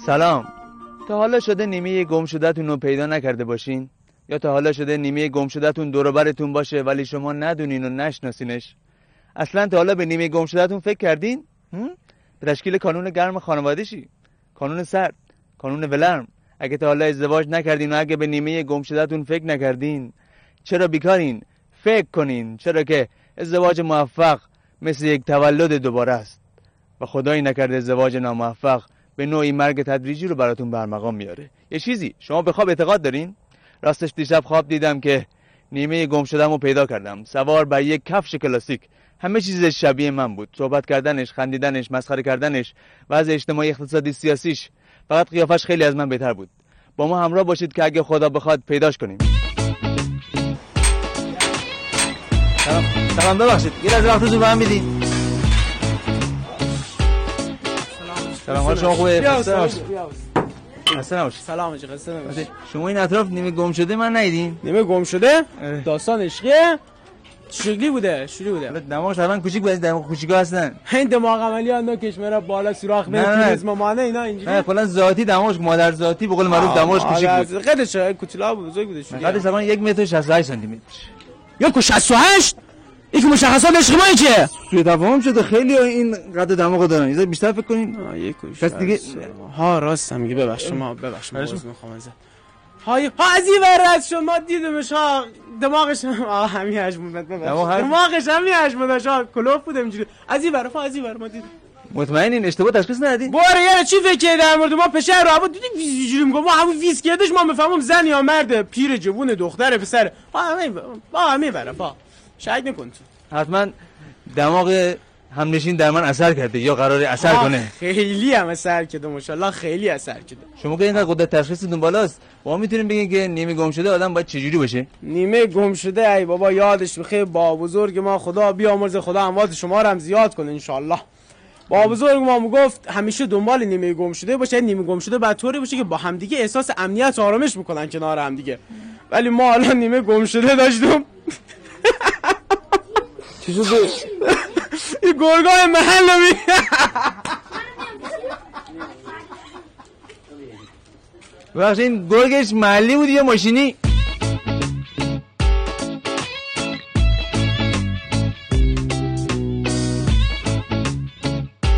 سلام. تا حالا شده نیمه گم شده‌تون رو پیدا نکرده باشین؟ یا تا حالا شده نیمه گم شده‌تون دور و برتون باشه ولی شما ندونین و نشناسینش؟ اصلا تا حالا به نیمه گم شده‌تون فکر کردین؟ به تشکیل کانون گرم خانوادگی، کانون سرد، کانون ولرم. اگه تا حالا ازدواج نکردین و اگه به نیمه گم شده‌تون فکر نکردین، چرا بیکارین؟ فکر کنین، چرا که ازدواج موفق مثل یک تولد دوباره است و خدایی نکرده ازدواج ناموفق به نوعی مرگ تدریجی رو براتون برمقام میاره. یه چیزی شما به خواب اعتقاد دارین؟ راستش دیشب خواب دیدم که نیمه گم شده‌مو پیدا کردم، سوار بر یک کفش کلاسیک. همه چیز شبیه من بود، صحبت کردنش، خندیدنش، مسخره کردنش، وضع اجتماعی، اقتصادی، سیاسیش. فقط قیافش خیلی از من بهتر بود. با ما همراه باشید که اگه خدا بخواد پیداش کنیم. سلام ببخشید یه لحظه وقتتون به من میدین؟ سلام حال شما خوبه؟ سلام آقا قصه نباشه. شما این اطراف نیمه گم شده من ندیدین؟ نیمه گم شده؟ داستان عشقیه؟ شکلی بوده؟ شوری بوده؟ دماغش حتما کوچیک بود، دماغ کوچیکا هستن. این دماغ عملی ها نوکش میره بالا سوراخ میره پریزما مانه اینا اینجوری. نه کلا ذاتی دماغش مادر ذاتی به قول معروف دماغش کوچیک بود. قدش کوچولو بزرگ بوده شوری. قدش تقریبا 1 متر و 68 سانتی متر. 1.68 این که مشخصات عشق ما چیه؟ سوء تفاهم شده، خیلی این قد دماغ دارن. یه بیشتر فکر کنین. پس دیگه ها راست میگه. ببخشید ما میخوام ازت. های از این ور شما دیدمش ها دماغش همین حجم بود. دماغش همین حجم داشت ها کلوف بود اینجوری. از این ور ما دیدیم. مطمئنین اشتباه تشخیص ندادین؟ باره یعنی چی فکر کردی در مورد ما پسر رو بود دیدی اینجوری میگم ما همون ویز کردش ما میفهمم زن یا مرد، پیر جوون، دختر، پسر. با همین بره با شک نکن تو. حتما دماغ همنشین در من اثر کرده یا قراره اثر کنه. خیلی هم اثر کرده ماشاءالله، خیلی اثر کرده. شما که اینقدر قدرت تشخیصتون بالاست، ما میتونیم بگیم که نیمه گم شده آدم باید چجوری باشه؟ نیمه گم شده ای بابا یادش بخیر با بزرگ ما خدا بیامرز، خدا اموات شما رو هم زیاد کنه ان شاء الله. با بزرگ ما میگفت همیشه دنبال نیمه گم شده باشه. نیمه گم شده بعد طوری باشه که با همدیگه احساس امنیت و آرامش میکنن کنار همدیگه. ولی ما الان نیمه گم شده داشتم. چی شده؟ این گرگای محل می بخش این گرگش محلی بود یا ماشینی؟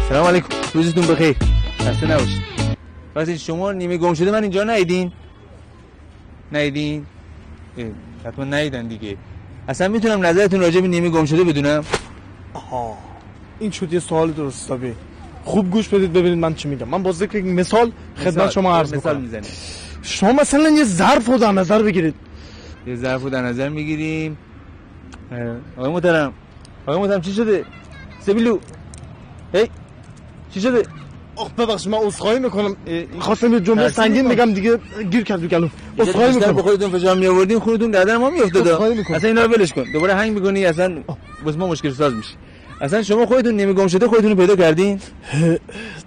سلام علیکم، روزتون بخیر، خسته نباشید. بخش شما نیمه گم شده من اینجا ندیدین؟ حتما ندیدن دیگه. اصلا میتونم نظرتون راجع به نیمه گم شده بدونم؟ آها این شد یه سوال درست حسابی. خوب گوش بدید ببینید من چی میگم. من با ذکر یک مثال خدمت شما عرض میکنم. شما مثلا یه ظرف رو در نظر بگیرید. یه ظرف رو در نظر میگیریم. آقای محترم چی شده؟ سبیلو هی چی شده؟ ببخشید من عذرخواهی میکنم، خواستم یه جمله سنگین بگم دیگه گیر کرد تو گلوم. عذرخواهی میکنم. به خودتون فشار می آوردین خودتون در ما میافتاد. اصلا اینا رو ولش کن، دوباره هنگ میکنی اصلا واسه ما مشکل ساز میشه. اصلا شما خودتون نیمه گم شده خودتون رو پیدا کردین؟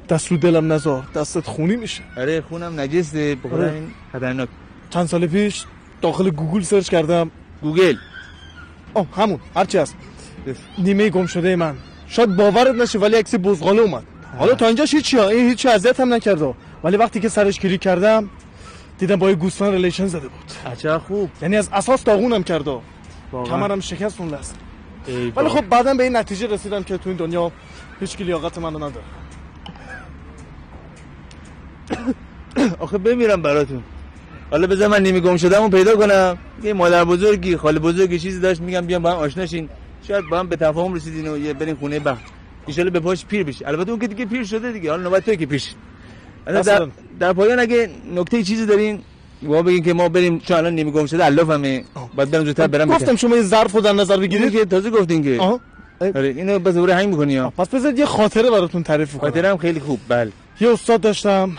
دست رو دلم نذار، دستت خونی میشه. آره خونم نجسه، بخدا این خطرناک. چند سال پیش داخل گوگل سرچ کردم. گوگل همون هرچی هست نیمه گم شده من. شاید باورت نشه ولی عکس بزغاله اومد. حالا تا اینجاش هیچی اذیت هم نکرده، ولی وقتی که سرش کلیک کردم دیدم با یه گوسفند ریلیشن زده بود. چه خوب، یعنی از اساس داغونم کرده، کمرم شکست اون لحظه. ولی خب بعدم به این نتیجه رسیدم که تو این دنیا هیچ کی لیاقت منو نداره. آخه بمیرم براتون. حالا بذار من نیمه گم شدهمو پیدا کنم. یه مادر بزرگی، خاله بزرگی چیزی داشت، میگم بیام با هم آشنا شین، شاید با هم به تفاهم رسیدین و یه برین خونه بخت. ان شاءالله به پاش پیر بشی. البته اون که دیگه پیر شده دیگه، حالا نوبت توئه که پیش. در پایان اگه نکته چیزی دارین ما بگین که ما بریم، چون الان نیمه گم شده علافمه، بعد برم زودتر برم. گفتم شما یه ظرفو در نظر بگیرید که تازه گفتین که آره اینو به زوره هنگ می‌کنی ها. پس بذارید یه خاطره براتون تعریف کنم. خاطرم خیلی خوب. بله یه استاد داشتم،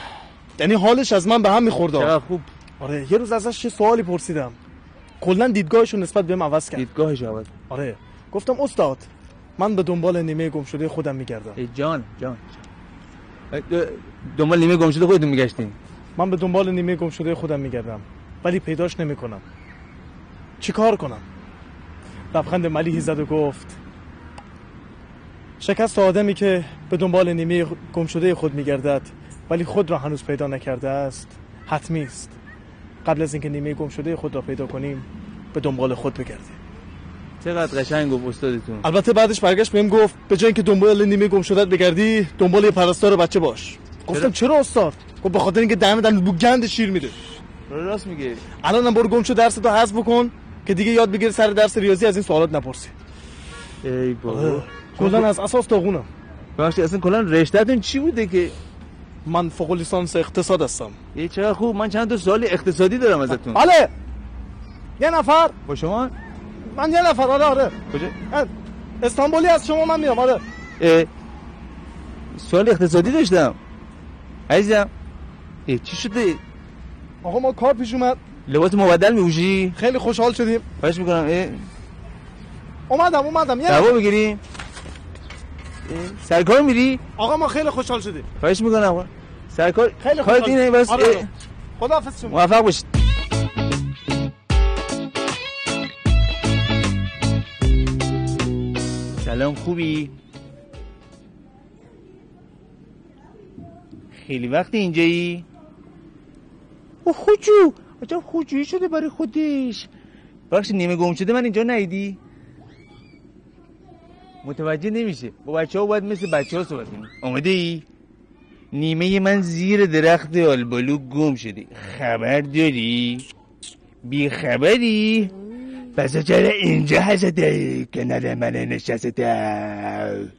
یعنی حالش از من به هم می‌خورد. چقدر خوب. آره یه روز ازش یه سوالی پرسیدم، کلا دیدگاهشو نسبت بهم عوض کرد. دیدگاهش عوض؟ آره گفتم استاد من به دنبال نیمه گم شده خودم میگردم. ای جان دنبال نیمه گم شده خودتون میگشتین؟ من به دنبال نیمه گم شده خودم میگردم ولی پیداش نمیکنم. چیکار کنم؟ لبخند ملیحی زد و گفت شکست آدمی که به دنبال نیمه گم شده خود میگردد ولی خود را هنوز پیدا نکرده است، حتمی است قبل از اینکه نیمه گم شده خود را پیدا کنیم به دنبال خود بگردیم. چقدر قشنگ گفت استادتون. البته بعدش برگشت بهم گفت به جای اینکه دنبال نیمه گم شدت بگردی دنبال یه پرستار بچه باش. گفتم چرا استاد؟ گفت به خاطر اینکه دم در گند شیر میره. راست میگه. الانم برو گم شو درستو حذف بکن که دیگه یاد بگیری سر درس ریاضی از این سوالات نپرسی. ای بابا. کلا از اساس داغونم. بخشی اصلا کلا رشته‌تون چی بوده که من فوق لیسانس اقتصاد هستم. یه چقدر خوب. من چند تا سوال اقتصادی دارم ازتون. بله. یه نفر با شما؟ من یه نفر. آره. کجا؟ استانبولی از شما من میام. آره. سوال اقتصادی داشتم. عزیزم. چی شده؟ آقا ما کار پیش اومد. لباس مبدل می‌پوشی؟ خیلی خوشحال شدیم. خواهش می‌کنم. اومدم. دعوا بگیریم؟ سرکار میری؟ آقا ما خیلی خوشحال شدیم. خواهش می‌کنم. سرکار خیلی کار خوشحال. اینه بس. آره. خداحافظ شما. موفق باشید. سلام، خوبی؟ خیلی وقت اینجایی؟ خوجو عجب خوجویی شده برای خودش. بخش نیمه گم شده من اینجا ندیدی؟ متوجه نمیشه. با بچه ها باید مثل بچه ها صحبت کنیم. آمده ای؟ نیمه من زیر درخت آلبالو گم شده. خبر داری؟ بی خبری؟ پس چرا اینجا هسته کنار من نشسته؟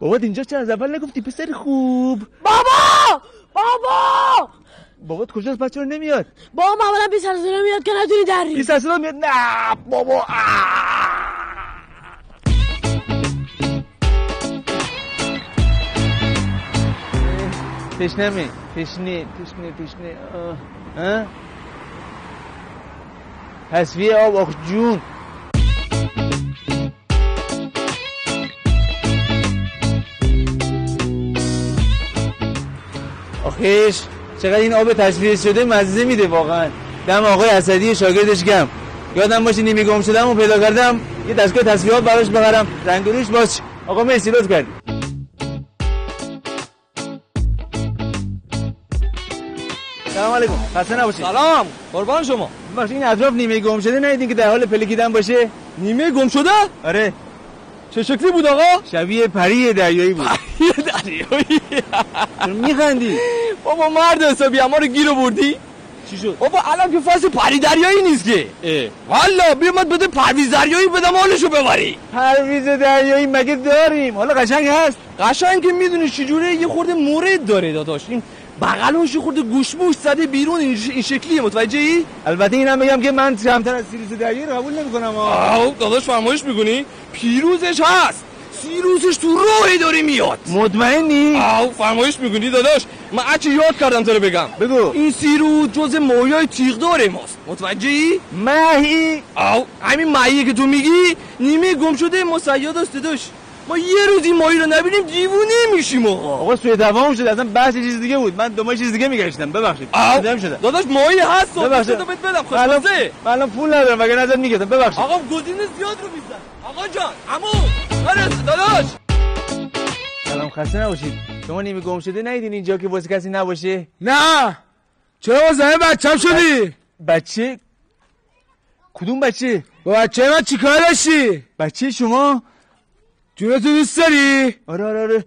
بابات اینجا چرا از اول نگفتی پسر خوب؟ بابات کجاست؟ بچه رو نمیاد. بابا معمولا بی سر صدا میاد که نتونی دری. بی سر صدا میاد؟ نه بابا. تشنمه. تشنه. تصفیه آب. آخ جون. آخیش چقدر این آب تصفیه شده مزه میده واقعا. دم آقای اسدی شاگردش گم. یادم باشه نیمه گم شدم و پیدا کردم یه دستگاه تصفیه آب براش بخرم. رنگ روش باز. آقا مرسی لطف کردی. سلام علیکم. خسته نباشید. سلام قربان شما. بخش این اطراف نیمه گم شده ندیدین که در حال پلکیدن باشه؟ نیمه گم شده؟ آره. چه شکلی بود آقا؟ شبیه پری دریایی بود. یه دریایی. میخندی؟ بابا مرد حسابی ما رو گیر آوردی؟ چی شد؟ بابا الان که فصل پری دریایی نیست که. والا بیا من بده پرویز دریایی بدم حالشو ببری. پرویز دریایی مگه داریم؟ حالا قشنگ هست؟ قشنگ که میدونی چجوره یه خورده مورد داره داداش. این بغلش خورده گوشموش زده بیرون این شکلیه. متوجهی؟ البته اینم بگم که من کمتر از سیروس دریایی رو قبول نمی‌کنم. داداش فرمایش می‌کنی؟ پیروزش هست. سیروسش تو راهی داره میاد. مطمئنی؟ فرمایش می‌کنی داداش؟ من اچه یاد کردم تو رو بگم. بگو. این سیروس جز ماهیای تیغدار ماست. متوجهی؟ ماهی؟ همین ماهیه که تو میگی نیمه گم شده ما صیاد است داداش. ما یه روزی ماهی رو نبینیم دیوونه میشیم آقا سوء تفاهم شد. اصلا بحث چیز دیگه بود. من دنبال چیز دیگه میگشتم. ببخشید. دیدم شده. داداش ماهی هست. ببخشید. تو بدم خوشمزه. من الان پول ندارم وگرنه ازت میگفتم. ببخشید. آقا گزینه زیاد رو میزن. آقا جان عمو برس داداش. سلام، خسته نباشید. شما نیمه گم شده ندیدین اینجا که واسه کسی نباشه؟ نه. چرا واسه بچه‌م شدی؟ بچه؟ کدوم بچه؟ با بچه من چیکار داشتی؟ بچه شما؟ جونتو دوست داری؟ آره.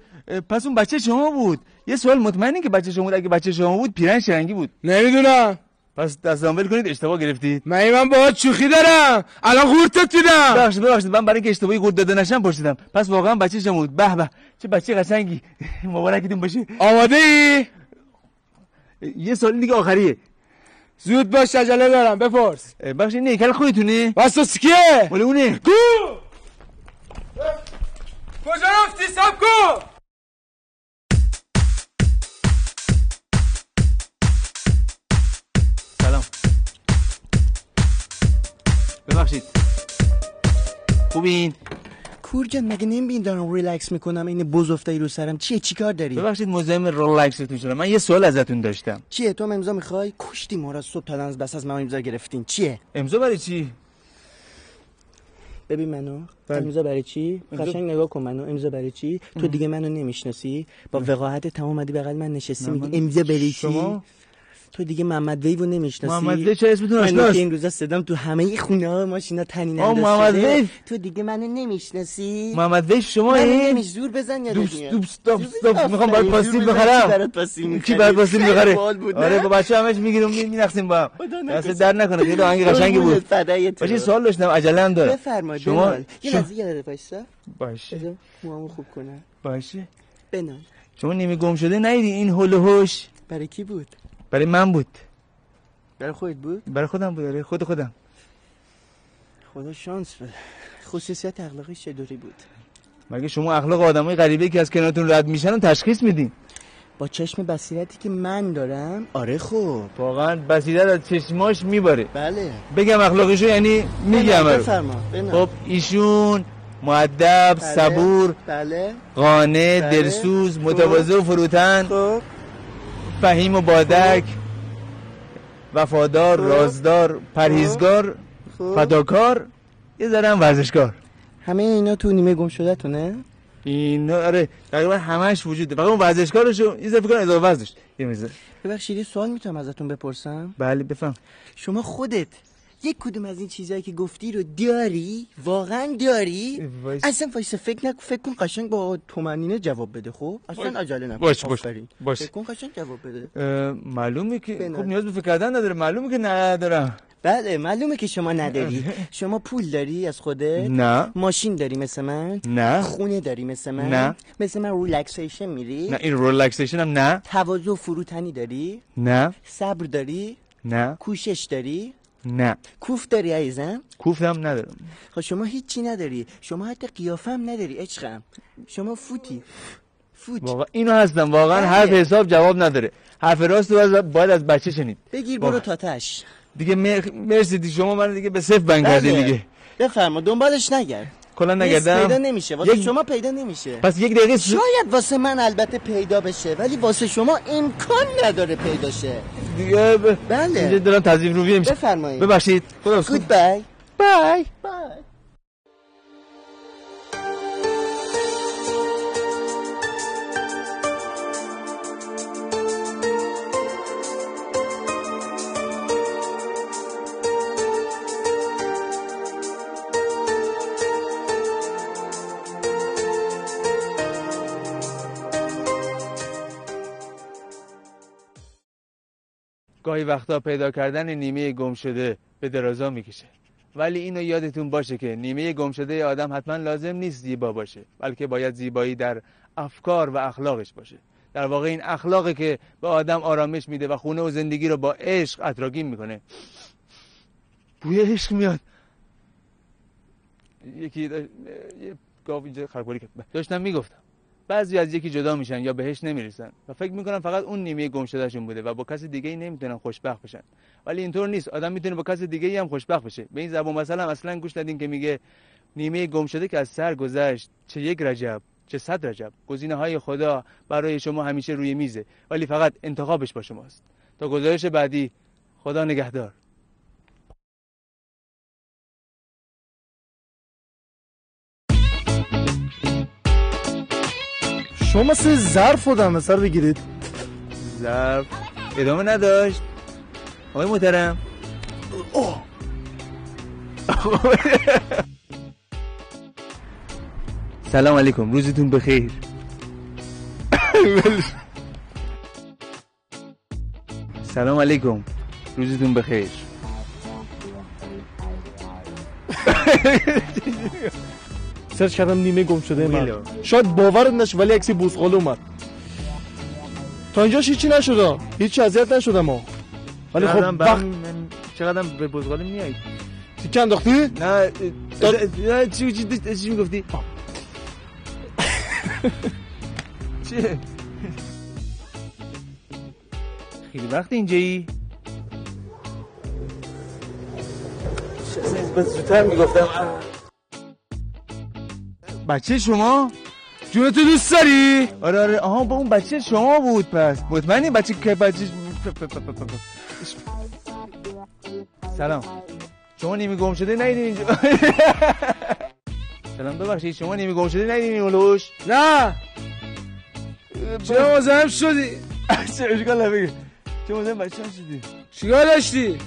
پس اون بچه شما بود. یه سوال، مطمئنین که بچه شما بود؟ اگه بچه شما بود پیرن شرنگی بود. نمیدونم. پس دستام ول کنید، اشتباه گرفتید. من باهات شوخی دارم. الان قورتت میدم. ببخشید من برای اینکه اشتباهی قورت داده نشم پرسیدم. پس واقعا بچه شما بود. به به چه بچه قشنگی. مبارکتون باشه. آماده ای؟ یه سوال دیگه آخریه. زود باش عجله دارم بپرس. ببخشید این هیکل خودتونه؟ واسه کیه؟ مال اونه. کجا رفتی؟ صبر کن. سلام. ببخشید. خوبین؟ کورجان مگه نمیبین دارم ریلکس میکنم این بز افتایی رو سرم؟ چیکار داری؟ ببخشید مزاحم ریلکستون شدم. من یه سوال ازتون داشتم. چیه تو امضا میخوای؟ کشتی ما را صبح تا از بس از من امضا گرفتین. چیه؟ امضا برای چی؟ ببین منو بله. امضا برای چی؟ امضا- قشنگ نگاه کن منو، امضا برای چی؟ تو دیگه منو نمیشناسی، با وقاحت تمام اومدی بغل من نشستی میگی امضا برای چی؟ شما تو دیگه محمد ویو نمیشناسی. محمد وی چه اسمتون من آشناست؟ که این روزا صدام تو همه خونه ها ماشینا تنین آه، انداز محمد شده. ویو. تو دیگه منو نمیشناسی. محمد وی شما منو این نمیش زور بزن یا دوب میخوام برات پاستیل بخرم. کی برات پاستیل بخره؟ آره با بچه همش میگیرم مینقسیم با هم. دست در نکنه خیلی آهنگ قشنگی بود. باشه سوال داشتم عجله هم دارم. بفرمایید شما بنال. یه لحظه یه لحظه وایسا. باشه بذار موامو خوب کنم. باشه بنال. شما نیمه گم شده نیدی این هول و هوش برای کی بود؟ برای من بود، برای خودت بود؟ برای خودم بود. آره خودم. خدا شانس بده. خصوصیت اخلاقی چطوری بود؟ مگه شما اخلاق آدمای غریبه که از کنارتون رد میشن رو تشخیص میدین؟ با چشم بصیرتی که من دارم آره خب واقعا بصیرت از چشماش میباره. بله بگم اخلاقشو یعنی میگم. بفرما خب ایشون مؤدب، صبور، بله قانع، بله. دلسوز، متواضع و فروتن، خب فهیم و بادک، وفادار، رازدار، پرهیزگار، خب فداکار، یه ذره هم ورزشکار. همه اینا تو نیمه گم شده تونه؟ اینا آره تقریبا همش وجود داره. فقط اون ورزشکارشو اضافه کن، اضافه وزنش یه میذاره. ببخشید یه سوال میتونم ازتون بپرسم؟ بله بفهم. شما خودت یک کدوم از این چیزایی که گفتی رو داری؟ واقعا داری؟ اصلا فکر کن قشنگ با تومنینه جواب بده. خب اصلا عجله نکن. باش آفرین. باش. فکر کن قشنگ جواب بده. معلومه که بنال. خب نیاز به فکر کردن نداره. معلومه که ندارم. بله معلومه که شما نداری. شما پول داری از خودت؟ نه ماشین داری مثل من؟ نه خونه داری مثل من؟ نه. مثل من ریلکسیشن میری؟ نه این ریلکسیشن هم نه. تواضع و فروتنی داری؟ نه صبر داری؟ نه کوشش داری؟ نه کوف داری عزیزم؟ کوفتم ندارم. خب شما هیچی نداری. شما حتی قیافه هم نداری عشقم. شما فوت. واقعا اینو هستم. واقعا بله. حرف حساب جواب نداره. حرف راست رو باید از بچه شنید. بگیر واقعا. برو تاتش. دیگه مرسی دی شما من دیگه به صفر بند کردین دیگه. بفرما دنبالش نگرد. کلا پیدا نگردم. نمیشه واسه یک- شما پیدا نمیشه. پس یک دقیقه شاید واسه من البته پیدا بشه ولی واسه شما امکان نداره پیدا شه. دیگه بله. اینجا دارم تضیف رویه میشه. بفرمایید. ببخشید. خدا گود بای. بای. بای. گاهی وقتا پیدا کردن نیمه گم شده به درازا میکشه. ولی اینو یادتون باشه که نیمه گم شده آدم حتما لازم نیست زیبا باشه، بلکه باید زیبایی در افکار و اخلاقش باشه. در واقع این اخلاقی که به آدم آرامش میده و خونه و زندگی رو با عشق اطراگین میکنه. بوی عشق میاد. یه گاو اینجا خرگولی کرد. داشتم میگفتم بعضی از یکی جدا میشن یا بهش نمیرسن و فکر میکنن فقط اون نیمه گم شدهشون بوده و با کس دیگه ای نمیتونن خوشبخت بشن. ولی اینطور نیست. آدم میتونه با کس دیگه ای هم خوشبخت بشه. به این زبان مثلا هم اصلا گوش دادین که میگه نیمه گم شده که از سر گذشت، چه یک رجب چه 100 رجب. گزینه‌های خدا برای شما همیشه روی میزه ولی فقط انتخابش با شماست. تا گزارش بعدی، خدا نگهدار. شما سه ظرف بودم سر بگیرید. ظرف ادامه نداشت. آقای محترم. سلام علیکم، روزتون بخیر. سلام علیکم، روزتون بخیر. سرچ کردم نیمه گم شده من. ویلو. شاید باورت نشه ولی عکس بوسقال اومد. تا اینجاش هیچی نشد. هیچ اذیت نشدم ها. ولی خب وقت چقدر به بزغالی میایید؟ تیکه انداختی؟ نه چی میگفتی؟ چیه؟ خیلی وقت اینجایی؟ بس زودتر میگفتم. بچه شما؟ جونتو دوست داری؟ آره آها با اون بچه شما بود. پس مطمئنی بچه که بچه سلام. شما نیمه گم شده نیدین اینجا؟ سلام ببخشید شما نیمه گم شده ندیدین اولوش؟ نه چرا مزاحم شدی؟ اشکال نبگه چه مزاحم بچه هم شدی؟ چیکار داشتی؟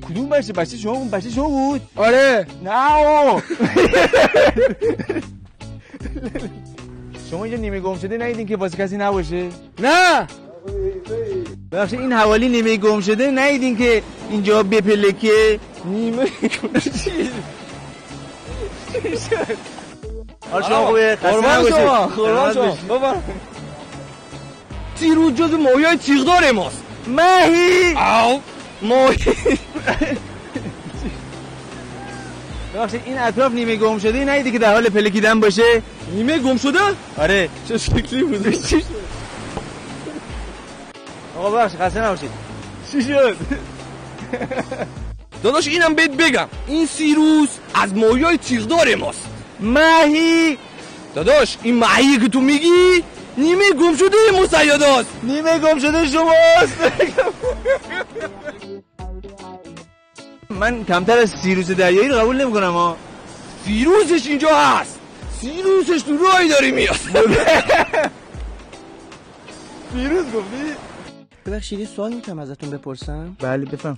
کدوم بچه؟ بچه شما بود؟ بچه شما بود؟ آره نه شما اینجا نیمه گم شده ندیدین که واسه کسی نباشه؟ نه ببخشید این حوالی نیمه گم شده ندیدین که اینجا بپلکه؟ نیمه حال شما خوبه؟ قربان شما قربان شما بابا تیرو جز ماهیای تیغدار ماست ماهی او ماهی ببخشید این اطراف نیمه گم شده ندیدی که در حال پلکیدن باشه؟ نیمه گم شده؟ آره چه شکلی بوده؟ چی شد؟ آقا ببخشید خسته نباشید. چی شد؟ داداش اینم بهت بگم این سیروس از ماهیای تیغدار ماست ماهی داداش این ماهی که تو میگی نیمه گم شده مسیداست نیمه گم شده شماست. من کمتر از سیروس دریایی رو قبول نمی‌کنم ها. سیروسش اینجا هست سیروسش تو راهی داری میاد سیروس گفتی؟ ببخشید یه سوال میتونم ازتون بپرسم؟ بله بفهم.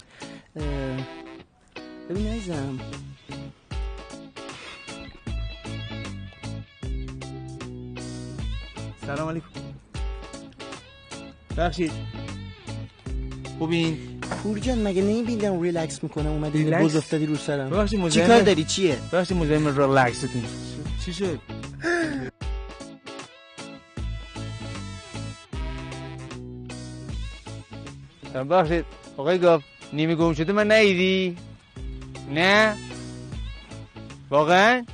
ببین عزیزم سلام علیکم. ببخشید خوبین؟ پور جان مگه نمیبینم ریلکس میکنم اومدی ریلکس؟ بوز افتادی رو سرم ببخشید چی مزاحم کار داری چیه؟ ببخشید مزاحم ریلکستون. چی شد؟ ببخشید آقای گاف نیمه گم شده من ندیدی؟ نه؟ واقعا؟